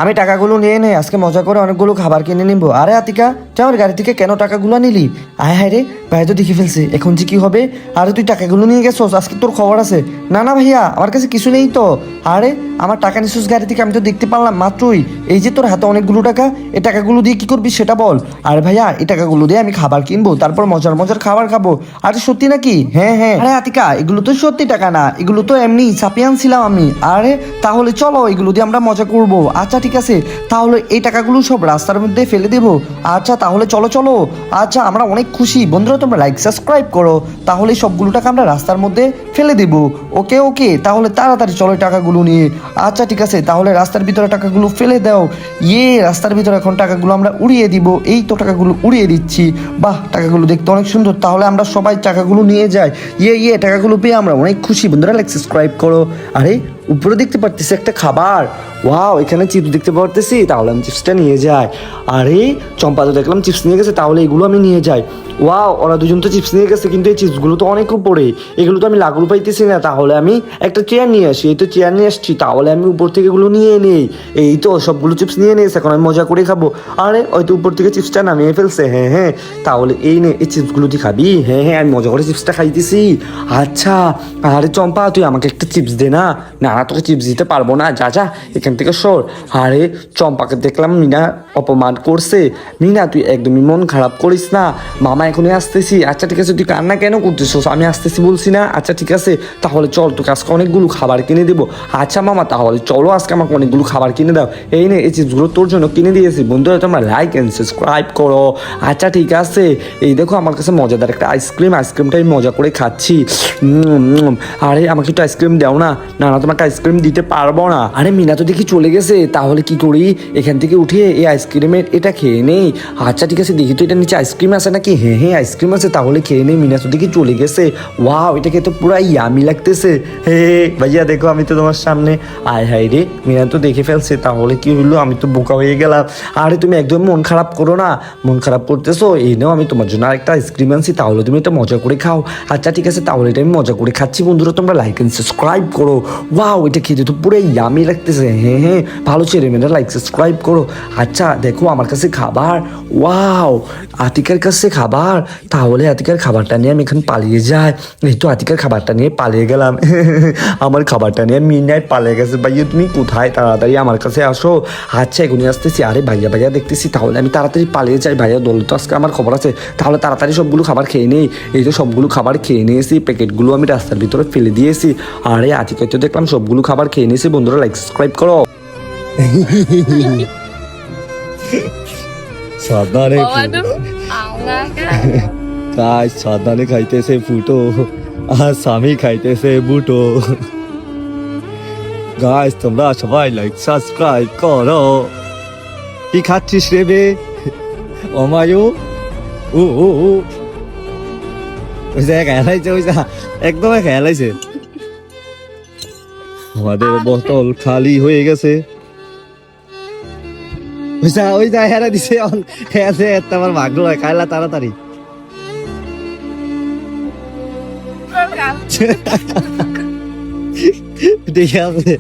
আমি টাকাগুলো নিয়ে নে, আজকে মজা করে অনেকগুলো খাবার কিনে নিবো। আরে আতিকা, তুই আমার গাড়ি থেকে কেন টাকাগুলো নিলি? আয় হায় রে, ভাই তো দেখে ফেলছে, এখন যে কি হবে? আরে তুই টাকাগুলো নিয়ে গেছোস, আজকে তোর খবর আছে। না না ভাইয়া, আমার কাছে কিছু নেই তো। আরে আমার টাকা নিছিস গাড়ি থেকে, আমি তো দেখতে পারলাম মাত্রই। এই যে তোর হাতে অনেকগুলো টাকা, এই টাকাগুলো দিয়ে কি করবি সেটা বল। আরে ভাইয়া, এই টাকাগুলো দিয়ে আমি খাবার কিনবো, তারপর মজার মজার খাবার খাবো। আরে সত্যি নাকি? হ্যাঁ হ্যাঁ। আরে আতিকা, এগুলো তো সত্যি টাকা না, এগুলো তো এমনি চাপিয়ে আনছিলাম আমি। আরে তাহলে চলো, এগুলো দিয়ে আমরা মজা করবো। আচ্ছা ঠিক আছে, তাহলে এই টাকাগুলো সব রাস্তার মধ্যে ফেলে দেবো। আচ্ছা তাহলে চলো চলো। আচ্ছা আমরা অনেক খুশি বন্ধুরা, তোমরা লাইক সাবস্ক্রাইব করো, তাহলে সবগুলো টাকা আমরা রাস্তার মধ্যে ফেলে দেবো। ওকে ওকে, তাহলে তাড়াতাড়ি চলো টাকাগুলো নিয়ে। আচ্ছা ঠিক আছে, তাহলে রাস্তার ভিতরে টাকাগুলো ফেলে দাও। রাস্তার ভিতরে এখন টাকাগুলো আমরা উড়িয়ে দিব। এই তো টাকাগুলো উড়িয়ে দিচ্ছি। বাহ, টাকাগুলো দেখতে অনেক সুন্দর। তাহলে আমরা সবাই টাকাগুলো নিয়ে যাই। টাকাগুলো পেয়ে আমরা অনেক খুশি বন্ধুরা, লাইক সাবস্ক্রাইব করো। আরে উপরে দেখতে পারতেছি একটা খাবার। ওয়াও, এখানে চিপস দেখতে পারতেছি, তাহলে আমি চিপসটা নিয়ে যাই। আরে চম্পা তো দেখলাম চিপস নিয়ে গেছে, তাহলে এগুলো আমি নিয়ে যাই। ওয়াও, ওরা দুজন তো চিপস নিয়ে গেছে, কিন্তু এই চিপসগুলো তো অনেক উপরে, এগুলো তো আমি লাগু পাইতেছি না। তাহলে আমি একটা চেয়ার নিয়ে আসি। এই তো চেয়ার নিয়ে আসছি, তাহলে আমি উপর থেকে এগুলো নিয়ে নেই। এই তো সবগুলো চিপস নিয়ে নিয়েছে, এখন আমি মজা করে খাবো। আরে হয়তো উপর থেকে চিপসটা নামিয়ে ফেলছে। হ্যাঁ হ্যাঁ, তাহলে এই নে, এই চিপসগুলো তুই খাবি? হ্যাঁ হ্যাঁ, আমি মজা করে চিপসটা খাইতেছি। আচ্ছা, আরে চম্পা তুই আমাকে একটা চিপস দে না। না তোকে চিপস দিতে পারবো না, যা যা এখান থেকে সর। আরে চম্পাকে দেখলাম মিনা অপমান করছে। মিনা তুই একদমই মন খারাপ করিস না, মামা এখনই আসতেছি। আচ্ছা ঠিক আছে, তুই কান্না কেন করতেছিস? আমি আসতেছি বলছি না? আচ্ছা ঠিক আছে, তাহলে চল, তোকে আজকে অনেকগুলো খাবার কিনে দেবো। আচ্ছা মামা, তাহলে চলো আজকে আমাকে অনেকগুলো খাবার কিনে দাও। এই নে, এই চিপসগুলো তোর জন্য কিনে দিয়েছি। বন্ধুরা তোমরা লাইক অ্যান্ড সাবস্ক্রাইব করো। আচ্ছা ঠিক আছে, এই দেখো আমার কাছে মজাদার একটা আইসক্রিমটা আমি মজা করে খাচ্ছি। আরে আমাকে একটু আইসক্রিম দাও না। না না, তোমাকে আইসক্রিম দিতে পারবো না। আরে মিনা তো দেখি চলে গেছে, তাহলে কি করি? এখান থেকে উঠে এই আইসক্রিমের এটা খেয়ে নেই। আচ্ছা ঠিক আছে, দেখি তো এটা নিচে আইসক্রিম আছে নাকি। হ্যাঁ হ্যাঁ, আইসক্রিম আছে, তাহলে খেয়ে নেই। মিনা তো দেখি চলে গেছে। ওয়াও, এটা খেতে পুরো ইয়ামি লাগতেছে। হে ভাইয়া দেখো, আমি তো তোমার সামনে। আয় হায় রে, মিনা তো দেখে ফেলছে, তাহলে কি হইলো? আমি তো বোকা হয়ে গেলাম। আরে তুমি একদম মন খারাপ করো না, মন খারাপ করতেছো? এই নাও, আমি তোমার জন্য আরেকটা আইসক্রিম আনছি, তাহলে তুমি এটা মজা করে খাও। আচ্ছা ঠিক আছে, তাহলে এটা আমি মজা করে খাচ্ছি। বন্ধুরা তোমরা লাইক এন্ড সাবস্ক্রাইব করো। ওয়াও, এটা খেতে তো পুরো ইয়ামি লাগতেছে। হ্যাঁ হ্যাঁ, ভালো ছেলেমেয়েরা লাইক সাবস্ক্রাইব করো। আচ্ছা দেখো আমার কাছে খাবার। ওয়াও, আতিকার কাছে খাবার, তাহলে আতিকার খাবারটা নিয়ে আমি এখানে পালিয়ে যাই। এই তো আতিকার খাবারটা নিয়ে পালিয়ে গেলাম। আমার খাবারটা নিয়ে মিডনাইট পালিয়ে গেছে। ভাইয়া তুমি কোথায়? তাড়াতাড়ি আমার কাছে আসো। আচ্ছা এখনই আসতেছি। আরে ভাইয়া ভাইয়া দেখতেছি, তাহলে আমি তাড়াতাড়ি পালিয়ে যাই। ভাইয়া দল তো আজকে আমার খবর আছে, তাহলে তাড়াতাড়ি সবগুলো খাবার খেয়ে নেই। এই তো সবগুলো খাবার খেয়ে নিয়েছি, প্যাকেটগুলো আমি রাস্তার ভিতরে ফেলে দিয়েছি। আরে আতিকায় তো দেখলাম সবগুলো খাবার খেয়ে নিয়েছি। বন্ধুরা লাইক সাবস্ক্রাইব করো। সাবধানে গাইস, সাবধানে খাইতেছে ফুটো, আর স্বামী খাইতেছে বুটো। গাইস তোমরা সবাই লাইক সাবস্ক্রাইব করো। কি খাচ্ছিস রে বে? অমায়ু ও ও ও, ওই জায়গায় খেলাইছে, ওই একদম খেলাইছে। আমাদের বোতল খালি হয়ে গেছে। ওই যা হেরা দিছে, তোমার ভাগ্য হয় খাইলা তাড়াতাড়ি। ঠিক আছে।